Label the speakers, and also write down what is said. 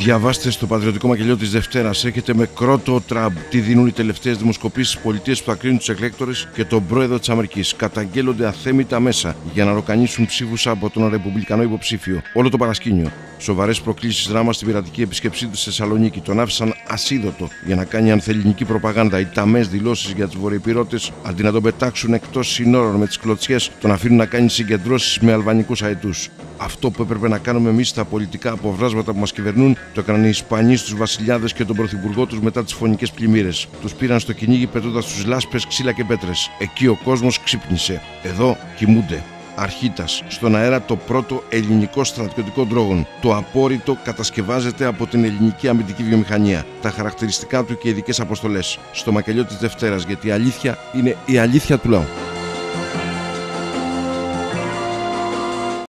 Speaker 1: Διαβάστε στο πατριωτικό μακελιό της Δευτέρας. Έχετε με κρότο Τραμπ. Τι δίνουν οι τελευταίες δημοσκοπήσεις στις πολιτείες που θα κρίνουν τους εκλέκτορες και τον πρόεδρο της Αμερικής. Καταγγέλλονται αθέμητα μέσα για να ροκανίσουν ψήφους από τον ρεπουμπλικανό υποψήφιο. Όλο το παρασκήνιο. Σοβαρές προκλήσεις δράμα στην πειρατική επίσκεψή του στη Θεσσαλονίκη. Τον άφησαν ασίδωτο για να κάνει ανθελληνική προπαγάνδα. Οι ταμές δηλώσεις για τους βορειοπυρώτες, αντί να τον πετάξουν εκτός συνόρων με τις κλωτσιές, τον αφήνουν να κάνει συγκεντρώσεις με αλβανικούς αετούς. Αυτό που έπρεπε να κάνουμε εμείς στα πολιτικά αποβράσματα που μας κυβερνούν, το έκαναν οι Ισπανοί στους βασιλιάδες και τον πρωθυπουργό τους μετά τις φωνικές πλημμύρες. Τους πήραν στο κυνήγι πετώντας τους λάσπες, ξύλα και πέτρες. Εκεί ο κόσμος ξύπνησε. Εδώ κοιμούνται. Αρχίτας, στον αέρα το πρώτο ελληνικό στρατιωτικό ντρόγον. Το απόρριτο κατασκευάζεται από την ελληνική αμυντική βιομηχανία. Τα χαρακτηριστικά του και ειδικές αποστολές. Στο μακελιό της Δευτέρας, γιατί η αλήθεια είναι η αλήθεια του λαού.